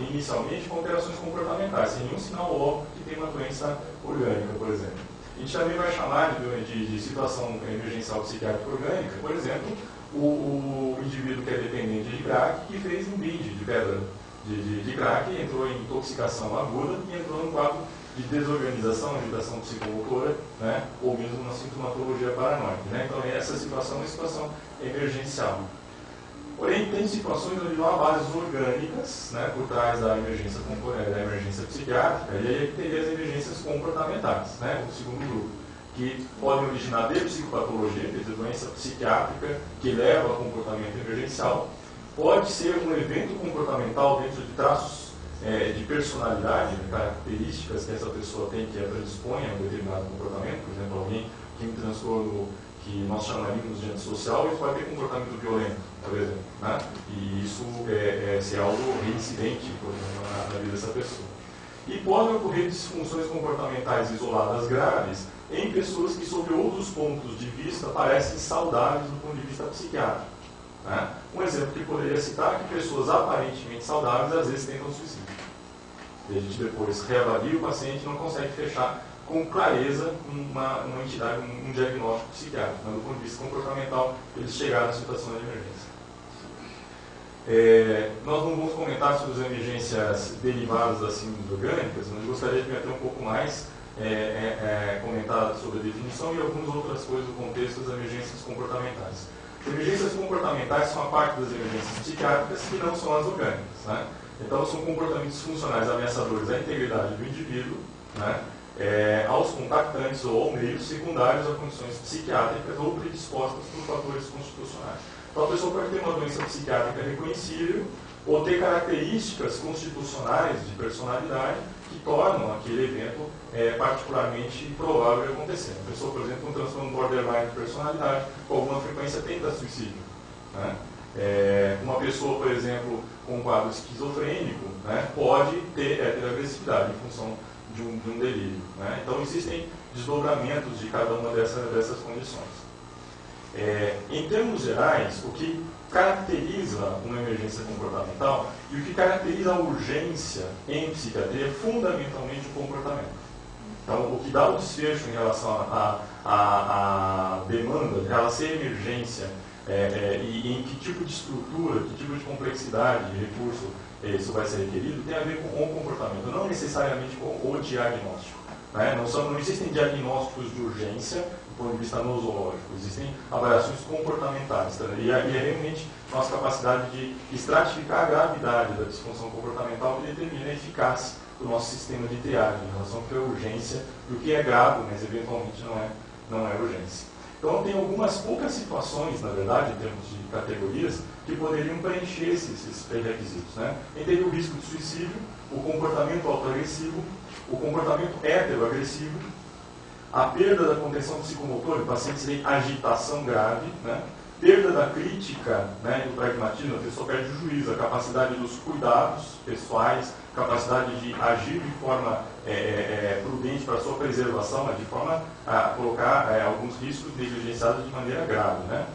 inicialmente com alterações comportamentais, sem nenhum sinal óbvio que tem uma doença orgânica, por exemplo. A gente também vai chamar de situação emergencial psiquiátrica orgânica, por exemplo, o indivíduo que é dependente de crack, que fez um brinde de pedra de crack, entrou em intoxicação aguda e entrou num quadro de desorganização, agitação psicomotora, né, ou mesmo uma sintomatologia paranoica. Né? Então, essa situação é uma situação emergencial. Porém, tem situações onde não há bases orgânicas, né, por trás da emergência psiquiátrica, e aí teria as emergências comportamentais, né, o segundo grupo, que podem originar de psicopatologia, quer dizer, doença psiquiátrica que leva a comportamento emergencial. Pode ser um evento comportamental dentro de traços de personalidade, características que essa pessoa tem que predispõe a um determinado comportamento, por exemplo, alguém que tem um transtorno que nós chamaríamos de antissocial, ele pode ter comportamento violento, por exemplo, né? E isso ser algo reincidente na vida dessa pessoa. E podem ocorrer disfunções comportamentais isoladas graves em pessoas que, sob outros pontos de vista, parecem saudáveis do ponto de vista psiquiátrico. Né? Um exemplo que poderia citar é que pessoas aparentemente saudáveis às vezes tentam suicídio. E a gente depois reavalia o paciente e não consegue fechar com clareza uma entidade, um diagnóstico psiquiátrico. Mas do ponto de vista comportamental, eles chegaram à situação de emergência. Nós não vamos comentar sobre as emergências derivadas das síndromes orgânicas, mas gostaria de meter um pouco mais, comentar sobre a definição e algumas outras coisas do contexto das emergências comportamentais. As emergências comportamentais são a parte das emergências psiquiátricas que não são as orgânicas. Né? Então, são comportamentos funcionais ameaçadores à integridade do indivíduo, né? Aos contactantes ou ao meio secundários a condições psiquiátricas ou predispostas por fatores constitucionais. Então, a pessoa pode ter uma doença psiquiátrica reconhecível ou ter características constitucionais de personalidade que tornam aquele evento particularmente improvável de acontecer. A pessoa, por exemplo, com um transtorno borderline de personalidade, com alguma frequência tenta suicídio. Né? Uma pessoa, por exemplo, com um quadro esquizofrênico, né, pode ter agressividade em função de um delírio. Né? Então, existem desdobramentos de cada uma dessas condições. Em termos gerais, o que caracteriza uma emergência comportamental e o que caracteriza a urgência em psiquiatria é fundamentalmente o comportamento. Então, o que dá o desfecho em relação à demanda, ela ser emergência, e em que tipo de estrutura, que tipo de complexidade de recurso isso vai ser requerido, tem a ver com o comportamento, não necessariamente com o diagnóstico. Né? Não existem diagnósticos de urgência do ponto de vista nosológico, existem avaliações comportamentais. Tá? E é realmente nossa capacidade de estratificar a gravidade da disfunção comportamental que determina a eficácia do nosso sistema de triagem em relação ao que é urgência e o que é grave, mas eventualmente não é urgência. Então, tem algumas poucas situações, na verdade, em termos de categorias, que poderiam preencher esses pré-requisitos. Né? Entre o risco de suicídio, o comportamento autoagressivo, o comportamento heteroagressivo, a perda da contenção psicomotora, pacientes em agitação grave, né? perda da crítica, né, do pragmatismo, a pessoa perde o juízo, a capacidade dos cuidados pessoais, capacidade de agir de forma prudente para a sua preservação, mas de forma a colocar alguns riscos negligenciados de maneira grave. Né?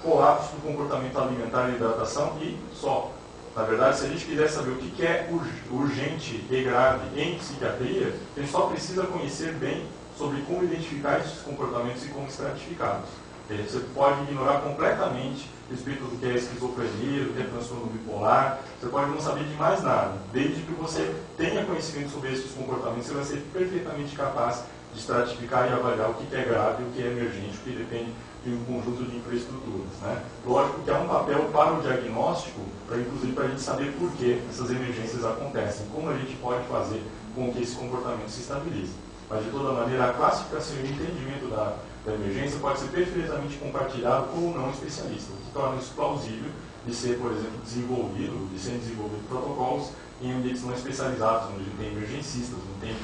Colapso do comportamento alimentar e hidratação e só. Na verdade, se a gente quiser saber o que é urgente e grave em psiquiatria, a gente só precisa conhecer bem sobre como identificar esses comportamentos e como estratificá-los. Você pode ignorar completamente a respeito do que é esquizofrenia, do que é transtorno bipolar, você pode não saber de mais nada. Desde que você tenha conhecimento sobre esses comportamentos, você vai ser perfeitamente capaz de estratificar e avaliar o que é grave, o que é emergente, o que depende de um conjunto de infraestruturas. Né? Lógico que há um papel para o diagnóstico, inclusive para a gente saber por que essas emergências acontecem, como a gente pode fazer com que esse comportamento se estabilize. Mas, de toda maneira, a classificação e o entendimento da emergência pode ser perfeitamente compartilhado com o não especialista, o que torna isso plausível de ser, por exemplo, desenvolvido protocolos em ambientes não especializados, onde não tem emergencistas, não tem,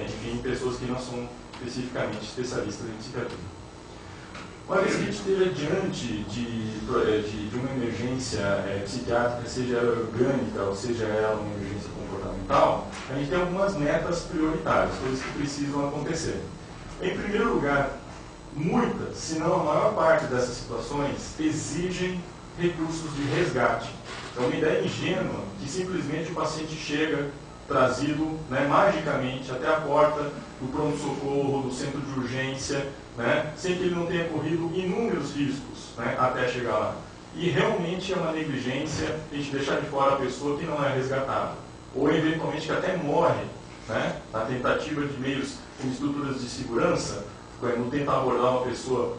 enfim, pessoas que não são especificamente especialistas em psiquiatria. Uma vez que a gente esteja diante de uma emergência psiquiátrica, seja ela orgânica ou seja ela uma emergência comportamental, a gente tem algumas metas prioritárias, coisas que precisam acontecer. Em primeiro lugar, muitas, se não a maior parte dessas situações, exigem recursos de resgate. É uma ideia ingênua que simplesmente o paciente chega trazido, né, magicamente até a porta do pronto-socorro, do centro de urgência, né, sem que ele não tenha corrido inúmeros riscos, né, até chegar lá. E realmente é uma negligência a gente deixar de fora a pessoa que não é resgatada. Ou eventualmente que até morre, né, na tentativa de meios com estruturas de segurança, não tentar abordar uma pessoa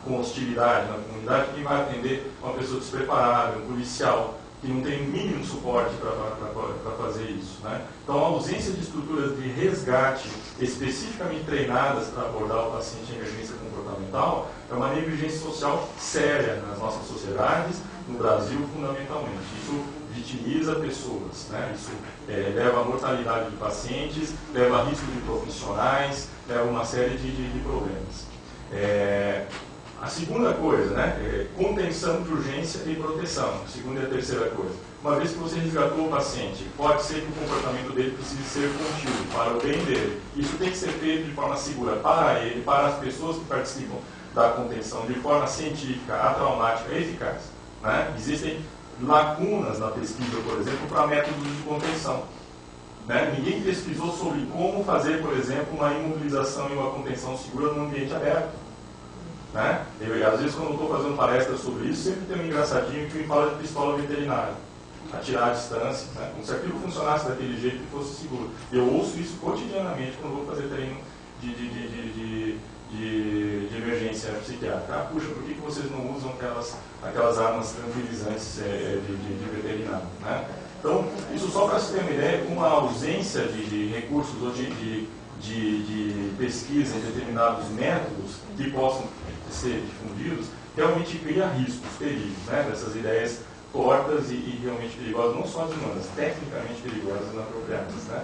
com hostilidade na comunidade, quem vai atender uma pessoa despreparada, um policial, que não tem o mínimo suporte para fazer isso. Né? Então, a ausência de estruturas de resgate especificamente treinadas para abordar o paciente em emergência comportamental é uma negligência social séria nas nossas sociedades, no Brasil fundamentalmente. Isso vitimiza pessoas, né? Isso leva à mortalidade de pacientes, leva a risco de profissionais, leva a uma série de problemas. A segunda coisa, né, contenção de urgência e proteção. A segunda e a terceira coisa. Uma vez que você resgatou o paciente, pode ser que o comportamento dele precise ser contido para o bem dele. Isso tem que ser feito de forma segura para ele, para as pessoas que participam da contenção, de forma científica, atraumática e eficaz. Né? Existem lacunas na pesquisa, por exemplo, para métodos de contenção. Né? Ninguém pesquisou sobre como fazer, por exemplo, uma imobilização e uma contenção segura num ambiente aberto. Né? Às vezes, quando eu estou fazendo palestras sobre isso, sempre tem um engraçadinho que me fala de pistola veterinária, atirar à distância, né? Como se aquilo funcionasse daquele jeito e fosse seguro. Eu ouço isso cotidianamente quando vou fazer treino de emergência psiquiátrica. Ah, puxa, por que vocês não usam aquelas armas tranquilizantes de veterinário? Né? Então, isso só para se ter uma ideia, com a ausência de recursos ou de pesquisa em determinados métodos que possam ser difundidos, realmente cria riscos terríveis, né, dessas ideias tortas e realmente perigosas, não só as humanas, tecnicamente perigosas e inapropriadas. Né?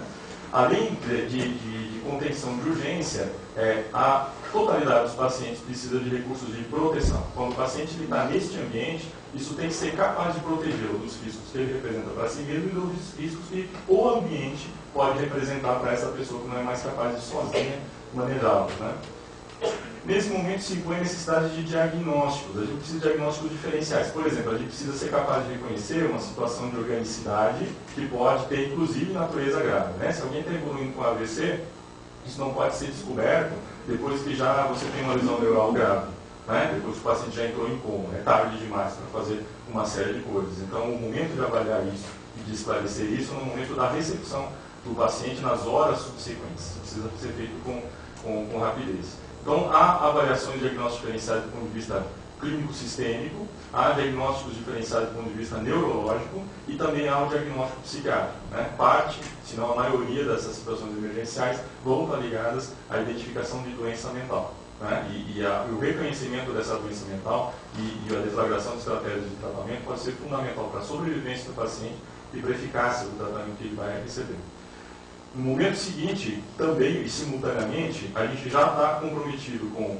Além de contenção de urgência, a totalidade dos pacientes precisa de recursos de proteção. Quando o paciente está neste ambiente, isso tem que ser capaz de protegê-lo dos riscos que ele representa para si mesmo e dos riscos que o ambiente pode representar para essa pessoa que não é mais capaz de sozinha manejá-los. Né? Nesse momento se impõe a necessidade de diagnósticos. A gente precisa de diagnósticos diferenciais. Por exemplo, a gente precisa ser capaz de reconhecer uma situação de organicidade que pode ter, inclusive, natureza grave. Né? Se alguém está evoluindo com AVC, isso não pode ser descoberto depois que já você tem uma lesão neural grave. Né? Depois que o paciente já entrou em coma. É tarde demais para fazer uma série de coisas. Então, o momento de avaliar isso e de esclarecer isso é no momento da recepção do paciente nas horas subsequentes. Precisa ser feito com rapidez. Então, há avaliações diagnósticos diferenciadas do ponto de vista clínico-sistêmico, há diagnósticos diferenciados do ponto de vista neurológico e também há o diagnóstico psiquiátrico. Né? Parte, se não a maioria dessas situações emergenciais, vão estar ligadas à identificação de doença mental. Né? E o reconhecimento dessa doença mental e a deflagração de estratégias de tratamento pode ser fundamental para a sobrevivência do paciente e para a eficácia do tratamento que ele vai receber. No momento seguinte, também e simultaneamente, a gente já está comprometido com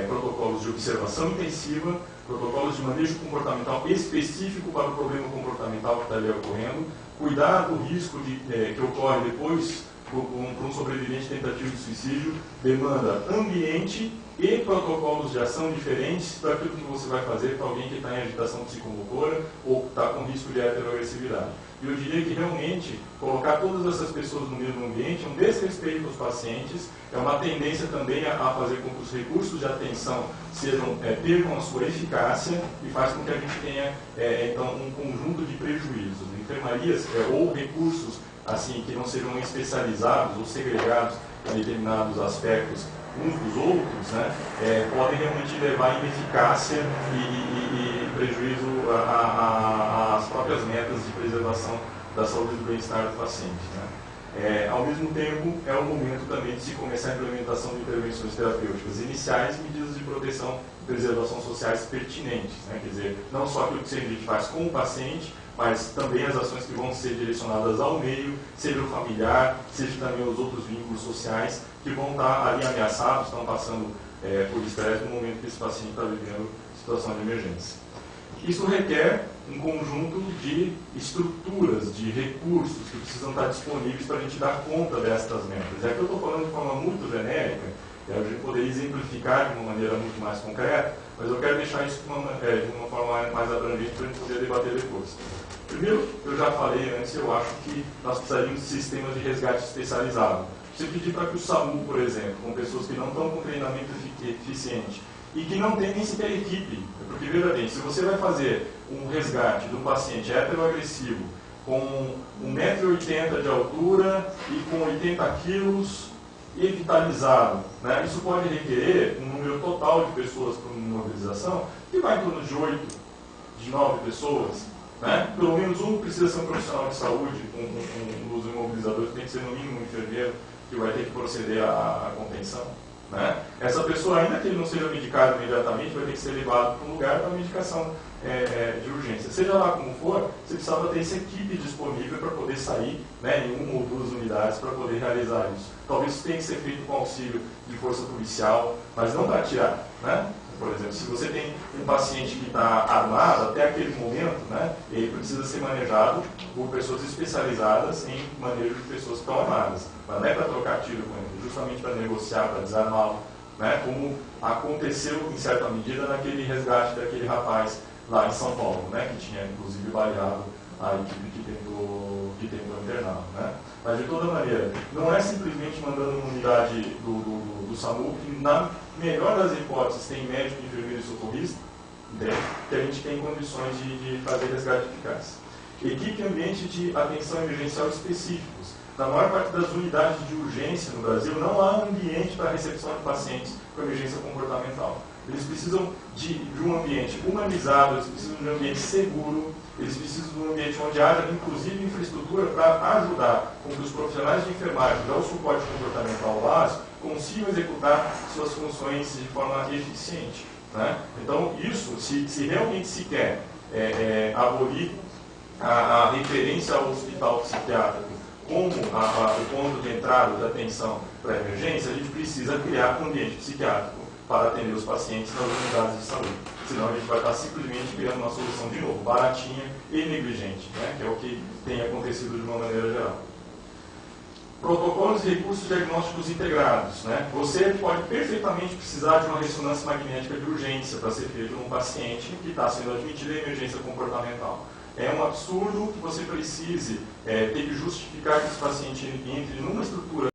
protocolos de observação intensiva, protocolos de manejo comportamental específico para o problema comportamental que está ali ocorrendo, cuidar do risco que ocorre depois para um sobrevivente tentativo de suicídio, demanda ambiente e protocolos de ação diferentes para aquilo que você vai fazer para alguém que está em agitação psicomotora ou está com risco de heteroagressividade. E eu diria que realmente colocar todas essas pessoas no mesmo ambiente é um desrespeito aos pacientes, é uma tendência também a fazer com que os recursos de atenção percam a sua eficácia e faz com que a gente tenha então um conjunto de prejuízos. Enfermarias ou recursos assim que não sejam especializados ou segregados em determinados aspectos uns dos outros, né, podem realmente levar à ineficácia e prejuízo às próprias metas de preservação da saúde e do bem-estar do paciente. Né. Ao mesmo tempo, é o momento também de se começar a implementação de intervenções terapêuticas iniciais e medidas de proteção e preservação sociais pertinentes. Né, quer dizer, não só aquilo que a gente faz com o paciente, mas também as ações que vão ser direcionadas ao meio, seja o familiar, seja também os outros vínculos sociais que vão estar ali ameaçados, estão passando por estresse no momento que esse paciente está vivendo situação de emergência. Isso requer um conjunto de estruturas, de recursos que precisam estar disponíveis para a gente dar conta destas metas. Aqui eu estou falando de forma muito genérica, a gente poderia exemplificar de uma maneira muito mais concreta, mas eu quero deixar isso de uma forma mais abrangente para a gente poder debater depois. Primeiro, eu já falei antes, eu acho que nós precisaríamos de sistemas de resgate especializado. Se pedir para que o SAMU, por exemplo, com pessoas que não estão com treinamento eficiente e que não tem nem sequer equipe, porque, veja bem, se você vai fazer um resgate de um paciente heteroagressivo com 1,80 m de altura e com 80 quilos e vitalizado, né, isso pode requerer um número total de pessoas para uma mobilização que vai em torno de 8, de 9 pessoas. Né? Pelo menos um precisa ser um profissional de saúde, um dos imobilizadores tem que ser no mínimo um enfermeiro que vai ter que proceder à contenção. Né? Essa pessoa, ainda que ele não seja medicado imediatamente, vai ter que ser levado para um lugar para medicação de urgência. Seja lá como for, você precisava ter essa equipe disponível para poder sair, né, em 1 ou 2 unidades para poder realizar isso. Talvez isso tenha que ser feito com auxílio de força policial, mas não para atirar. Né? Por exemplo, se você tem um paciente que está armado, até aquele momento, né, ele precisa ser manejado por pessoas especializadas em manejo de pessoas que estão armadas. Mas não é para trocar tiro com ele, justamente para negociar, para desarmá-lo, né, como aconteceu em certa medida naquele resgate daquele rapaz lá em São Paulo, né, que tinha inclusive baleado a equipe que tentou interná-lo. Né. Mas de toda maneira, não é simplesmente mandando uma unidade do SAMU, que na melhor das hipóteses tem médico, enfermeiro e socorrista, entende? Que a gente tem condições de fazer resgate eficaz. Equipe e ambiente de atenção emergencial específicos. Na maior parte das unidades de urgência no Brasil, não há ambiente para recepção de pacientes com emergência comportamental. Eles precisam de um ambiente humanizado, eles precisam de um ambiente seguro, eles precisam de um ambiente onde haja, inclusive, infraestrutura para ajudar com que os profissionais de enfermagem, que dão o suporte comportamental básico, consigam executar suas funções de forma eficiente. Né? Então, isso, se realmente se quer abolir a referência ao hospital psiquiátrico como o ponto de entrada da atenção para a emergência, a gente precisa criar um ambiente psiquiátrico para atender os pacientes nas unidades de saúde. Senão a gente vai estar simplesmente criando uma solução, de novo, baratinha e negligente, né? Que é o que tem acontecido de uma maneira geral. Protocolos e recursos diagnósticos integrados. Né? Você pode perfeitamente precisar de uma ressonância magnética de urgência para ser feito num paciente que está sendo admitido em emergência comportamental. É um absurdo que você precise ter que justificar que esse paciente entre numa estrutura